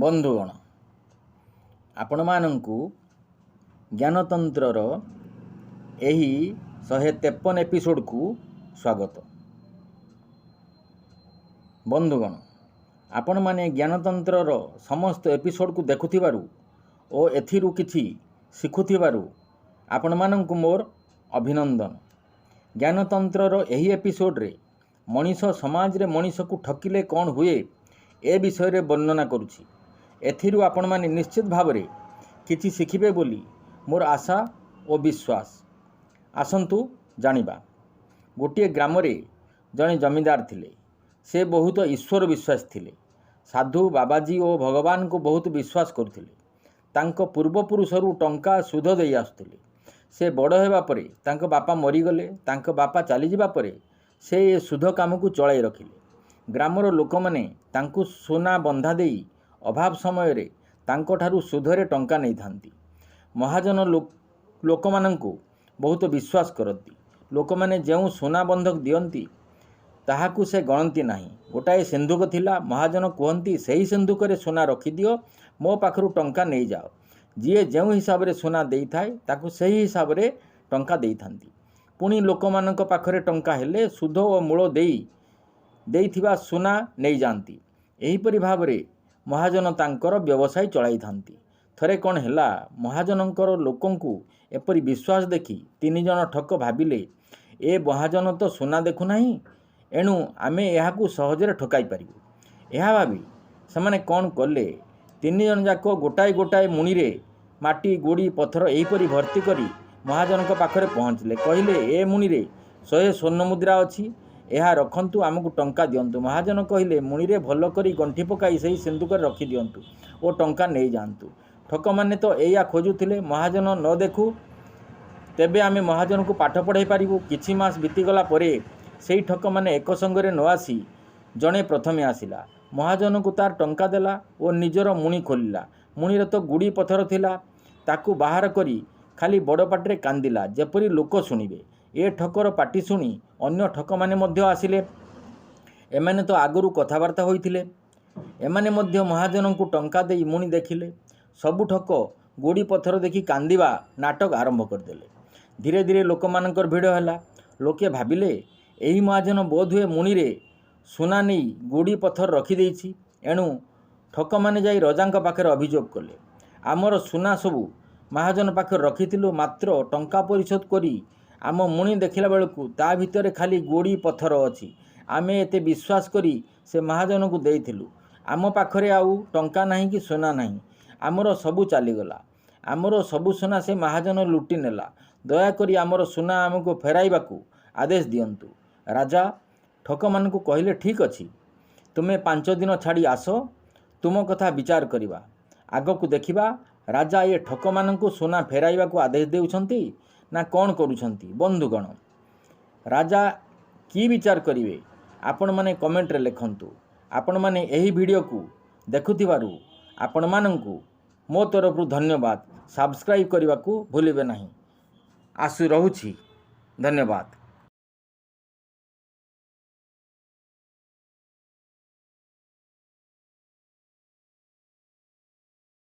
ବନ୍ଧୁଗଣ, ଆପଣମାନଙ୍କୁ ଜ୍ଞାନତନ୍ତ୍ରର ଏହି 153 ଏପିସୋଡ଼କୁ ସ୍ୱାଗତ। ବନ୍ଧୁଗଣ, ଆପଣମାନେ ଜ୍ଞାନତନ୍ତ୍ରର ସମସ୍ତ ଏପିସୋଡ଼କୁ ଦେଖୁଥିବାରୁ ଓ ଏଥିରୁ କିଛି ଶିଖୁଥିବାରୁ ଆପଣମାନଙ୍କୁ ମୋର ଅଭିନନ୍ଦନ। ଜ୍ଞାନତନ୍ତ୍ରର ଏହି ଏପିସୋଡ଼ରେ ମଣିଷ ସମାଜରେ ମଣିଷକୁ ଠକିଲେ କ'ଣ ହୁଏ ଏ ବିଷୟରେ ବର୍ଣ୍ଣନା କରୁଛି। ଏଥିରୁ ଆପଣମାନେ ନିଶ୍ଚିତ ଭାବରେ କିଛି ଶିଖିବେ ବୋଲି ମୋର ଆଶା ଓ ବିଶ୍ୱାସ। ଆସନ୍ତୁ ଜାଣିବା। ଗୋଟିଏ ଗ୍ରାମରେ ଜଣେ ଜମିଦାର ଥିଲେ। ସେ ବହୁତ ଈଶ୍ୱର ବିଶ୍ୱାସୀ ଥିଲେ। ସାଧୁ ବାବାଜୀ ଓ ଭଗବାନଙ୍କୁ ବହୁତ ବିଶ୍ୱାସ କରୁଥିଲେ। ତାଙ୍କ ପୂର୍ବପୁରୁଷରୁ ଟଙ୍କା ସୁଧ ଦେଇ ଆସୁଥିଲେ। ସେ ବଡ଼ ହେବା ପରେ ତାଙ୍କ ବାପା ମରିଗଲେ। ତାଙ୍କ ବାପା ଚାଲିଯିବା ପରେ ସେ ଏ ସୁଧ କାମକୁ ଚଳାଇ ରଖିଲେ। ଗ୍ରାମର ଲୋକମାନେ ତାଙ୍କୁ ସୁନା ବନ୍ଧା ଦେଇ ଅଭାବ ସମୟରେ ତାଙ୍କଠାରୁ ସୁଧରେ ଟଙ୍କା ନେଇଥାନ୍ତି। ମହାଜନ ଲୋକମାନଙ୍କୁ ବହୁତ ବିଶ୍ୱାସ କରନ୍ତି। ଲୋକମାନେ ଯେଉଁ ସୁନା ବନ୍ଧକ ଦିଅନ୍ତି ତାହାକୁ ସେ ଗଣନ୍ତି ନାହିଁ। ଗୋଟାଏ ସିନ୍ଦୁକ ଥିଲା। ମହାଜନ କୁହନ୍ତି, ସେହି ସିନ୍ଦୁକରେ ସୁନା ରଖିଦିଅ, ମୋ ପାଖରୁ ଟଙ୍କା ନେଇଯାଅ। ଯିଏ ଯେଉଁ ହିସାବରେ ସୁନା ଦେଇଥାଏ ତାକୁ ସେହି ହିସାବରେ ଟଙ୍କା ଦେଇଥାନ୍ତି। ପୁଣି ଲୋକମାନଙ୍କ ପାଖରେ ଟଙ୍କା ହେଲେ ସୁଧ ଓ ମୂଳ ଦେଇଥିବା ସୁନା ନେଇଯାଆନ୍ତି। ଏହିପରି ଭାବରେ ମହାଜନ ତାଙ୍କର ବ୍ୟବସାୟ ଚଳାଇଥାନ୍ତି। ଥରେ କ'ଣ ହେଲା, ମହାଜନଙ୍କର ଲୋକଙ୍କୁ ଏପରି ବିଶ୍ୱାସ ଦେଖି 3 ଜଣ ଠକ ଭାବିଲେ, ଏ ମହାଜନ ତ ସୁନା ଦେଖୁନାହିଁ, ଏଣୁ ଆମେ ଏହାକୁ ସହଜରେ ଠକାଇ ପାରିବୁ। ଏହା ଭାବି ସେମାନେ କ'ଣ କଲେ, 3 ଜଣ ଯାକ ଗୋଟାଏ ଗୋଟାଏ ମୁଣିରେ ମାଟି ଗୋଡ଼ି ପଥର ଏହିପରି ଭର୍ତ୍ତି କରି ମହାଜନଙ୍କ ପାଖରେ ପହଞ୍ଚିଲେ। କହିଲେ, ଏ ମୁଣିରେ 100 ସ୍ୱର୍ଣ୍ଣ ମୁଦ୍ରା ଅଛି, ଏହା ରଖନ୍ତୁ, ଆମକୁ ଟଙ୍କା ଦିଅନ୍ତୁ। ମହାଜନ କହିଲେ, ମୁଣିରେ ଭଲ କରି ଗଣ୍ଠି ପକାଇ ସେହି ସିନ୍ଦୁକରେ ରଖିଦିଅନ୍ତୁ ଓ ଟଙ୍କା ନେଇଯାଆନ୍ତୁ। ଠକମାନେ ତ ଏଇଆ ଖୋଜୁଥିଲେ, ମହାଜନ ନ ଦେଖୁ, ତେବେ ଆମେ ମହାଜନକୁ ପାଠ ପଢ଼ାଇ ପାରିବୁ। କିଛି ମାସ ବିତିଗଲା ପରେ ସେହି ଠକମାନେ ଏକ ସଙ୍ଗରେ ନ ଆସି ଜଣେ ପ୍ରଥମେ ଆସିଲା। ମହାଜନକୁ ତାର ଟଙ୍କା ଦେଲା ଓ ନିଜର ମୁଣି ଖୋଲିଲା। ମୁଣିରେ ତ ଗୁଡ଼ି ପଥର ଥିଲା। ତାକୁ ବାହାର କରି ଖାଲି ବଡ଼ ପାଟିରେ କାନ୍ଦିଲା, ଯେପରି ଲୋକ ଶୁଣିବେ। ଏ ଠକର ପାଟି ଶୁଣି ଅନ୍ୟ ଠକମାନେ ମଧ୍ୟ ଆସିଲେ। ଏମାନେ ତ ଆଗରୁ କଥାବାର୍ତ୍ତା ହୋଇଥିଲେ। ଏମାନେ ମଧ୍ୟ ମହାଜନଙ୍କୁ ଟଙ୍କା ଦେଇ ମୁଣି ଦେଖିଲେ। ସବୁ ଠକ ଗୋଡ଼ି ପଥର ଦେଖି କାନ୍ଦିବା ନାଟକ ଆରମ୍ଭ କରିଦେଲେ। ଧୀରେ ଧୀରେ ଲୋକମାନଙ୍କର ଭିଡ଼ ହେଲା। ଲୋକେ ଭାବିଲେ, ଏହି ମହାଜନ ବୋଧହୁଏ ମୁଣିରେ ସୁନା ନେଇ ଗୋଡ଼ି ପଥର ରଖିଦେଇଛି। ଏଣୁ ଠକମାନେ ଯାଇ ରଜାଙ୍କ ପାଖରେ ଅଭିଯୋଗ କଲେ, ଆମର ସୁନା ସବୁ ମହାଜନ ପାଖରେ ରଖିଥିଲୁ, ମାତ୍ର ଟଙ୍କା ପରିଶୋଧ କରି ଆମ ମୁଣି ଦେଖିଲା ବେଳକୁ ତା ଭିତରେ ଖାଲି ଗୋଡ଼ି ପଥର ଅଛି। ଆମେ ଏତେ ବିଶ୍ୱାସ କରି ସେ ମହାଜନକୁ ଦେଇଥିଲୁ। ଆମ ପାଖରେ ଆଉ ଟଙ୍କା ନାହିଁ କି ସୁନା ନାହିଁ। ଆମର ସବୁ ଚାଲିଗଲା। ଆମର ସବୁ ସୁନା ସେ ମହାଜନ ଲୁଟି ନେଲା। ଦୟାକରି ଆମର ସୁନା ଆମକୁ ଫେରାଇବାକୁ ଆଦେଶ ଦିଅନ୍ତୁ। ରାଜା ଠକମାନଙ୍କୁ କହିଲେ, ଠିକ୍ ଅଛି, ତୁମେ 5 ଦିନ ଛାଡ଼ି ଆସ, ତୁମ କଥା ବିଚାର କରିବା। ଆଗକୁ ଦେଖିବା ରାଜା ଏ ଠକମାନଙ୍କୁ ସୁନା ଫେରାଇବାକୁ ଆଦେଶ ଦେଉଛନ୍ତି ନା କ'ଣ କରୁଛନ୍ତି। ବନ୍ଧୁଗଣ, ରାଜା କି ବିଚାର କରିବେ ଆପଣମାନେ କମେଣ୍ଟରେ ଲେଖନ୍ତୁ। ଆପଣମାନେ ଏହି ଭିଡ଼ିଓକୁ ଦେଖୁଥିବାରୁ ଆପଣମାନଙ୍କୁ ମୋ ତରଫରୁ ଧନ୍ୟବାଦ। ସବସ୍କ୍ରାଇବ୍ କରିବାକୁ ଭୁଲିବେ ନାହିଁ। ରହୁଛି। ଧନ୍ୟବାଦ।